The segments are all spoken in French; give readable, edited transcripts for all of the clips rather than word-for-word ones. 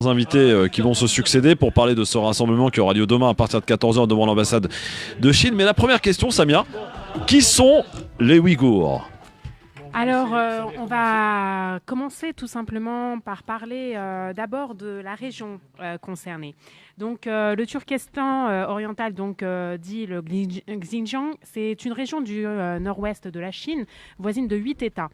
Invités qui vont se succéder pour parler de ce rassemblement qui aura lieu demain à partir de 14h devant l'ambassade de Chine. Mais la première question, Samia, qui sont les Ouïghours ? Alors, on va commencer tout simplement par parler d'abord de la région concernée. Donc, le Turkestan oriental, dit le Xinjiang, c'est une région du nord-ouest de la Chine, voisine de 8 États.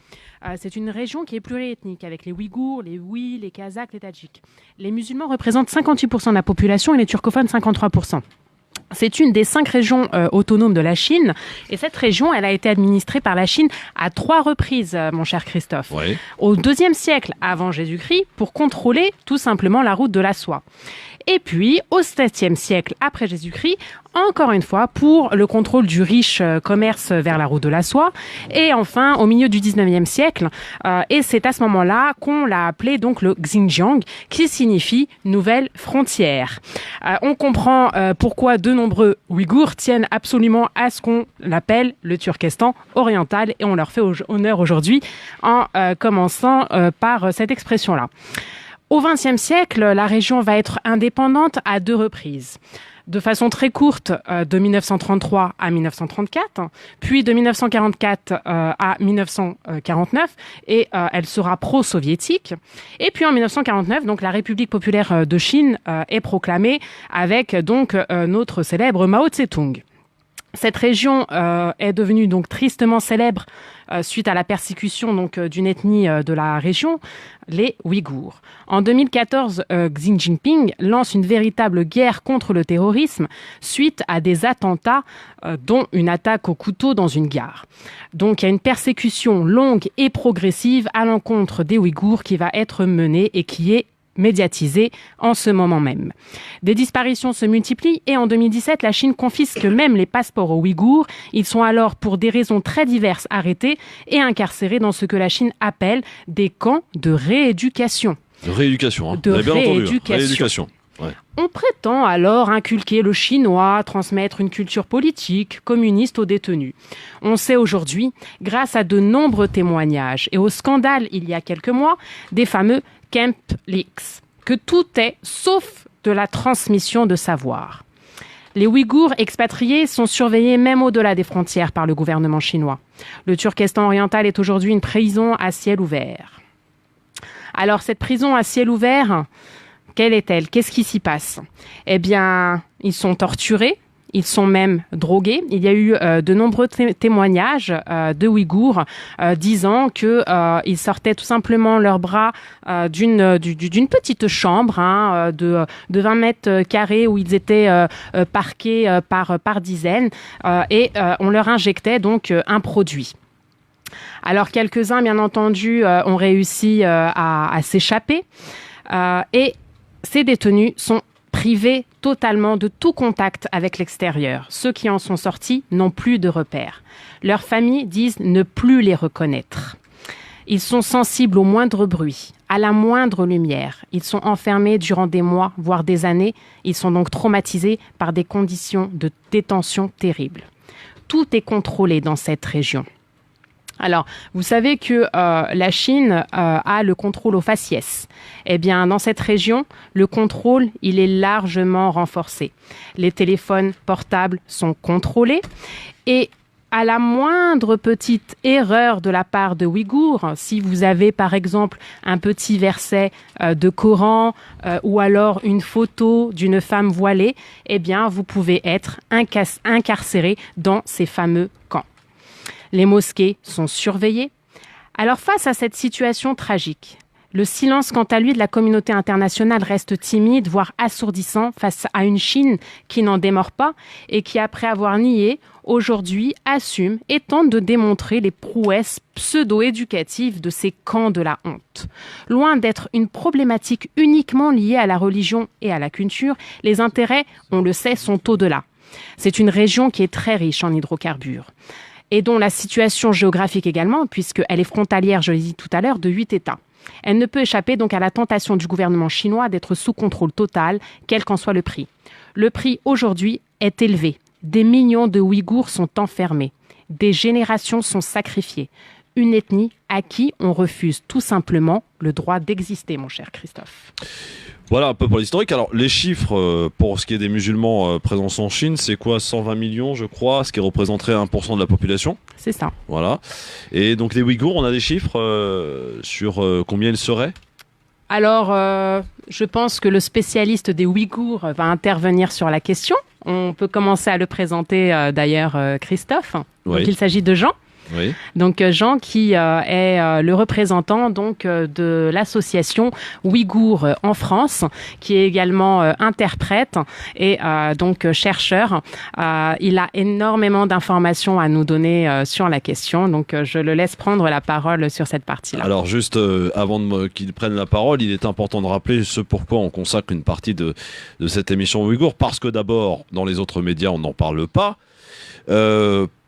C'est une région qui est pluriethnique, avec les Ouïghours, les Ouïs, les Kazakhs, les Tadjiks. Les musulmans représentent 58% de la population et les turcophones 53%. C'est une des 5 régions autonomes de la Chine. Et cette région, elle a été administrée par la Chine à 3 reprises, mon cher Christophe. Oui. Au IIe siècle avant Jésus-Christ, pour contrôler tout simplement la route de la soie. Et puis, au 7e siècle après Jésus-Christ, encore une fois, pour le contrôle du riche commerce vers la route de la soie. Et enfin, au milieu du 19e siècle, et c'est à ce moment-là qu'on l'a appelé donc le Xinjiang, qui signifie nouvelle frontière. On comprend pourquoi de nombreux Ouïghours tiennent absolument à ce qu'on appelle le Turkestan oriental, et on leur fait honneur aujourd'hui en commençant par cette expression-là. Au XXe siècle, la région va être indépendante à 2 reprises. De façon très courte, de 1933 à 1934, puis de 1944 à 1949, et elle sera pro-soviétique. Et puis en 1949, donc la République populaire de Chine est proclamée avec donc notre célèbre Mao Tse-tung. Cette région est devenue donc tristement célèbre suite à la persécution donc d'une ethnie de la région, les Ouïghours. En 2014, Xi Jinping lance une véritable guerre contre le terrorisme suite à des attentats, dont une attaque au couteau dans une gare. Donc il y a une persécution longue et progressive à l'encontre des Ouïghours qui va être menée et qui est médiatisée en ce moment même. Des disparitions se multiplient et en 2017, la Chine confisque même les passeports aux Ouïghours. Ils sont alors, pour des raisons très diverses, arrêtés et incarcérés dans ce que la Chine appelle des camps de rééducation. De rééducation, hein. De Vous avez bien entendu, hein. rééducation. Rééducation. Ouais. On prétend alors inculquer le chinois, transmettre une culture politique communiste aux détenus. On sait aujourd'hui, grâce à de nombreux témoignages et au scandale il y a quelques mois, des fameux Camp Leaks, que tout est sauf de la transmission de savoir. Les Ouïghours expatriés sont surveillés même au-delà des frontières par le gouvernement chinois. Le Turkestan oriental est aujourd'hui une prison à ciel ouvert. Alors cette prison à ciel ouvert, quelle est-elle ? Qu'est-ce qui s'y passe ? Eh bien, ils sont torturés, ils sont même drogués. Il y a eu de nombreux témoignages de Ouïghours disant qu'ils sortaient tout simplement leurs bras d'une petite chambre de 20 mètres carrés où ils étaient parqués par dizaines et on leur injectait donc un produit. Alors quelques-uns, bien entendu, ont réussi à s'échapper et ces détenus sont privés totalement de tout contact avec l'extérieur. Ceux qui en sont sortis n'ont plus de repères. Leurs familles disent ne plus les reconnaître. Ils sont sensibles au moindre bruit, à la moindre lumière. Ils sont enfermés durant des mois, voire des années. Ils sont donc traumatisés par des conditions de détention terribles. Tout est contrôlé dans cette région. Alors, vous savez que la Chine a le contrôle au faciès. Eh bien, dans cette région, le contrôle, il est largement renforcé. Les téléphones portables sont contrôlés et à la moindre petite erreur de la part de Ouïghours, si vous avez par exemple un petit verset de Coran ou alors une photo d'une femme voilée, eh bien, vous pouvez être incarcéré dans ces fameux camps. Les mosquées sont surveillées. Alors face à cette situation tragique, le silence quant à lui de la communauté internationale reste timide, voire assourdissant face à une Chine qui n'en démord pas et qui, après avoir nié, aujourd'hui assume et tente de démontrer les prouesses pseudo-éducatives de ces camps de la honte. Loin d'être une problématique uniquement liée à la religion et à la culture, les intérêts, on le sait, sont au-delà. C'est une région qui est très riche en hydrocarbures et dont la situation géographique également, puisqu'elle est frontalière, je l'ai dit tout à l'heure, de 8 États. Elle ne peut échapper donc à la tentation du gouvernement chinois d'être sous contrôle total, quel qu'en soit le prix. Le prix aujourd'hui est élevé. Des millions de Ouïghours sont enfermés. Des générations sont sacrifiées. Une ethnie à qui on refuse tout simplement le droit d'exister, mon cher Christophe. Voilà un peu pour l'historique. Alors les chiffres pour ce qui est des musulmans présents en Chine, c'est quoi? 120 millions je crois, ce qui représenterait 1% de la population. C'est ça. Voilà. Et donc les Ouïghours, on a des chiffres sur combien ils seraient? Alors, je pense que le spécialiste des Ouïghours va intervenir sur la question. On peut commencer à le présenter d'ailleurs, Christophe. Oui. Donc, il s'agit de Jean. Oui. Donc Jean qui est le représentant donc de l'association Ouïghours en France, qui est également interprète et donc chercheur. Il a énormément d'informations à nous donner sur la question, donc je le laisse prendre la parole sur cette partie-là. Alors juste avant qu'il prenne la parole, il est important de rappeler ce pourquoi on consacre une partie de cette émission Ouïghour, parce que d'abord, dans les autres médias, on n'en parle pas.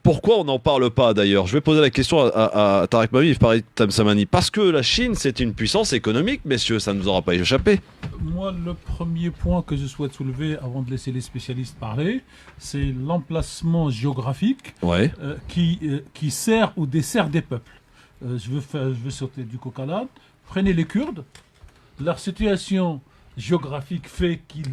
Pourquoi on n'en parle pas d'ailleurs? Je vais poser la question à Tarek Mami et Farid Tamsamani. Parce que la Chine, c'est une puissance économique, messieurs, ça ne nous aura pas échappé. Moi, le premier point que je souhaite soulever avant de laisser les spécialistes parler, c'est l'emplacement géographique Ouais. qui sert ou dessert des peuples. Je veux sauter du coq à l'âne. Prenez les Kurdes. Leur situation géographique fait qu'ils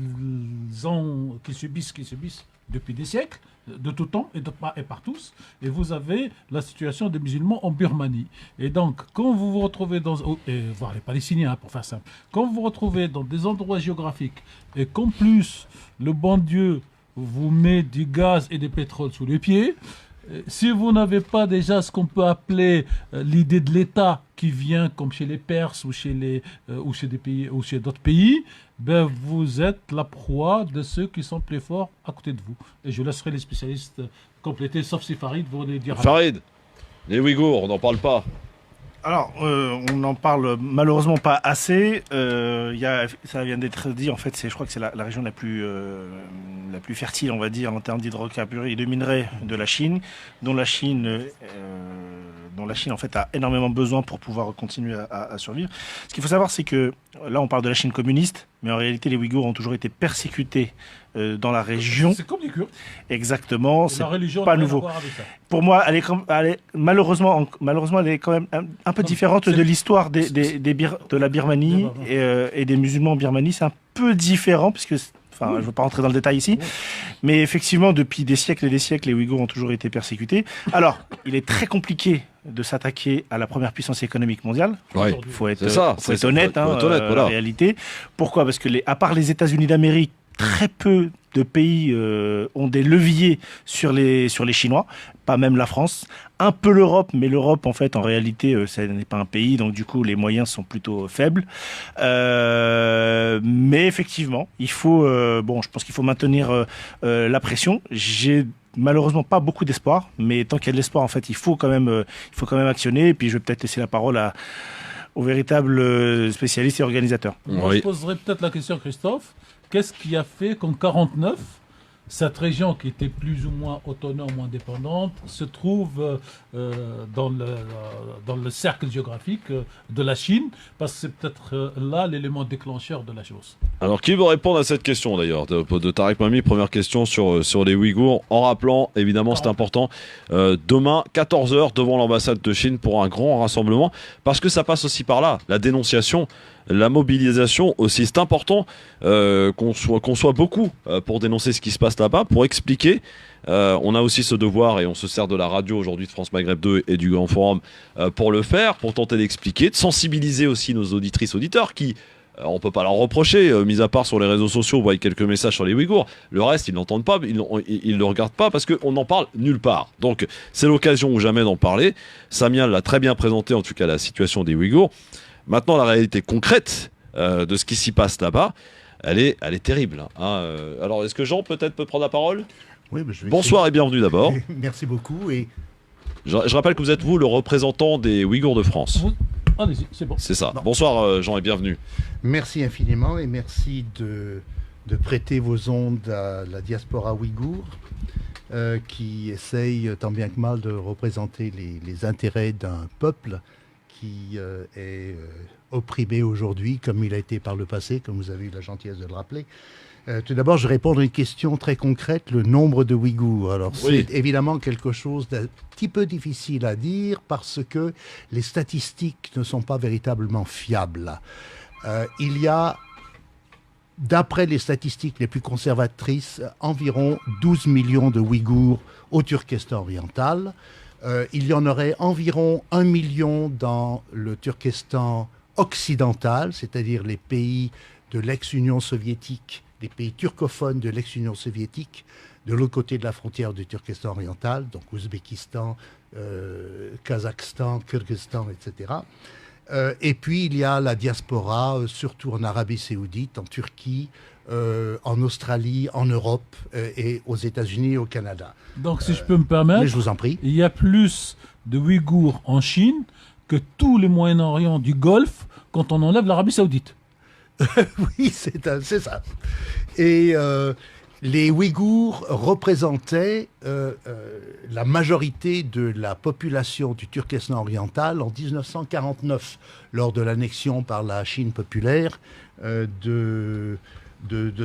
subissent depuis des siècles, de tout temps et par tous. Et vous avez la situation des musulmans en Birmanie. Et donc, quand vous vous retrouvez voire les Palestiniens, pour faire simple, quand vous vous retrouvez dans des endroits géographiques et qu'en plus, le bon Dieu vous met du gaz et du pétrole sous les pieds, si vous n'avez pas déjà ce qu'on peut appeler l'idée de l'État qui vient comme chez les Perses ou chez des pays ou chez d'autres pays, ben vous êtes la proie de ceux qui sont plus forts à côté de vous. Et je laisserai les spécialistes compléter, sauf si Farid voulait dire. Farid, les Ouïghours, on n'en parle pas. Alors, on n'en parle malheureusement pas assez. Ça vient d'être dit, en fait, je crois que c'est la région la plus fertile, on va dire, en termes d'hydrocarbures et de minerais de la Chine, dont la Chine en fait a énormément besoin pour pouvoir continuer à survivre. Ce qu'il faut savoir, c'est que là, on parle de la Chine communiste, mais en réalité, les Ouïghours ont toujours été persécutés dans la région. C'est comme les Kurdes. Exactement, c'est pas nouveau. Pour Pour moi, malheureusement, elle est quand même un peu différente de l'histoire de la Birmanie et des musulmans en Birmanie. C'est un peu différent, puisque, je ne veux pas rentrer dans le détail ici, mais effectivement, depuis des siècles et des siècles, les Ouïghours ont toujours été persécutés. Alors, il est très compliqué de s'attaquer à la première puissance économique mondiale. Ouais. Il faut être Faut honnête, être honnête, voilà. en réalité. Pourquoi? Parce que à part les États-Unis d'Amérique, très peu de pays ont des leviers sur les Chinois, pas même la France. Un peu l'Europe, mais l'Europe, en fait, en réalité, ça n'est pas un pays, donc du coup, les moyens sont plutôt faibles. Mais effectivement, je pense qu'il faut maintenir la pression. J'ai malheureusement pas beaucoup d'espoir, mais tant qu'il y a de l'espoir, en fait, il faut quand même actionner. Et puis, je vais peut-être laisser la parole aux véritables spécialistes et organisateurs. Moi, je poserais peut-être la question, Christophe. Qu'est-ce qui a fait qu'en 1949, cette région qui était plus ou moins autonome ou indépendante se trouve dans le cercle géographique de la Chine? Parce que c'est peut-être là l'élément déclencheur de la chose. Alors, qui veut répondre à cette question d'ailleurs de Tarek Mami? Première question sur les Ouïghours, en rappelant, évidemment, c'est important, demain, 14h, devant l'ambassade de Chine pour un grand rassemblement, parce que ça passe aussi par là, la dénonciation, la mobilisation aussi. C'est important qu'on soit beaucoup pour dénoncer ce qui se passe là-bas, pour expliquer. On a aussi ce devoir, et on se sert de la radio aujourd'hui de France Maghreb 2 et du Grand Forum pour le faire, pour tenter d'expliquer, de sensibiliser aussi nos auditrices, auditeurs qui... on peut pas leur reprocher, mis à part sur les réseaux sociaux, on voit quelques messages sur les Ouïghours. Le reste, ils n'entendent pas, ils ne le regardent pas parce qu'on n'en parle nulle part. Donc, c'est l'occasion ou jamais d'en parler. Samia l'a très bien présenté, en tout cas, la situation des Ouïghours. Maintenant, la réalité concrète de ce qui s'y passe là-bas, elle est terrible. Hein. Alors, est-ce que Jean peut-être peut prendre la parole? Oui, Bonsoir et bienvenue d'abord. Merci beaucoup. Et... Je rappelle que vous êtes vous le représentant des Ouïghours de France. Allez-y, c'est bon. C'est ça. Bon. Bonsoir Jean et bienvenue. Merci infiniment et merci de prêter vos ondes à la diaspora ouïghour qui essaye tant bien que mal de représenter les intérêts d'un peuple qui est opprimé aujourd'hui comme il a été par le passé, comme vous avez eu la gentillesse de le rappeler. Tout d'abord, je vais répondre à une question très concrète, le nombre de Ouïghours. Alors, oui. C'est évidemment quelque chose d'un petit peu difficile à dire parce que les statistiques ne sont pas véritablement fiables. Il y a d'après les statistiques les plus conservatrices, environ 12 millions de Ouïghours au Turkestan oriental. Il y en aurait environ 1 million dans le Turkestan occidental, c'est-à-dire les pays de l'ex-Union soviétique, les pays turcophones de l'ex-Union soviétique, de l'autre côté de la frontière du Turkestan oriental, donc Ouzbékistan, Kazakhstan, Kyrgyzstan, etc. Et puis il y a la diaspora, surtout en Arabie Saoudite, en Turquie, en Australie, en Europe et aux États-Unis et au Canada. Donc, si je peux me permettre, Mais je vous en prie. il y a plus de Ouïghours en Chine que tous les Moyen-Orient du Golfe quand on enlève l'Arabie Saoudite. Oui, c'est ça. Et les Ouïghours représentaient la majorité de la population du Turkestan oriental en 1949, lors de l'annexion par la Chine populaire de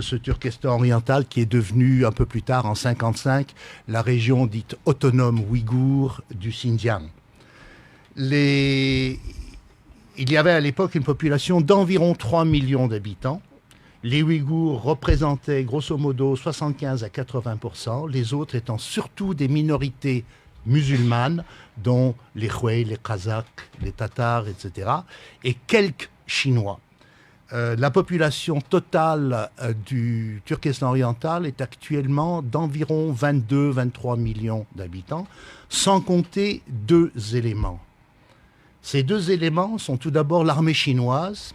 ce Turkestan oriental qui est devenu un peu plus tard, en 1955, la région dite autonome ouïghour du Xinjiang. Il y avait à l'époque une population d'environ 3 millions d'habitants. Les Ouïghours représentaient grosso modo 75 à 80%, les autres étant surtout des minorités musulmanes, dont les Khouïs, les Kazakhs, les Tatars, etc., et quelques Chinois. La population totale du Turkestan oriental est actuellement d'environ 22-23 millions d'habitants, sans compter 2 éléments. Ces 2 éléments sont tout d'abord l'armée chinoise,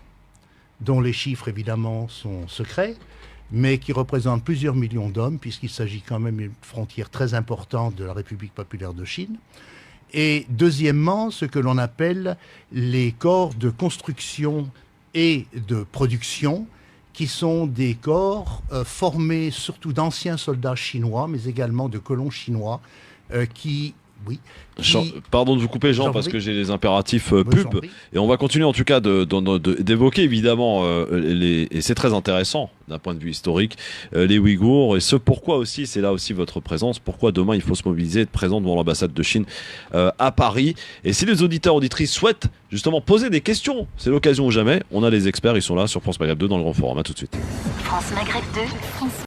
dont les chiffres évidemment sont secrets, mais qui représente plusieurs millions d'hommes, puisqu'il s'agit quand même d'une frontière très importante de la République populaire de Chine. Et deuxièmement, ce que l'on appelle les corps de construction et de production, qui sont des corps formés surtout d'anciens soldats chinois, mais également de colons chinois, Pardon de vous couper, Jean, parce que j'ai les impératifs pub. Et on va continuer en tout cas d'évoquer évidemment, et c'est très intéressant d'un point de vue historique, les Ouïghours, et ce pourquoi aussi, c'est là aussi votre présence, pourquoi demain il faut se mobiliser, être présent devant l'ambassade de Chine à Paris. Et si les auditeurs, auditrices souhaitent justement poser des questions, c'est l'occasion ou jamais, on a les experts, ils sont là sur France Maghreb 2 dans le grand forum. À tout de suite. France Maghreb 2.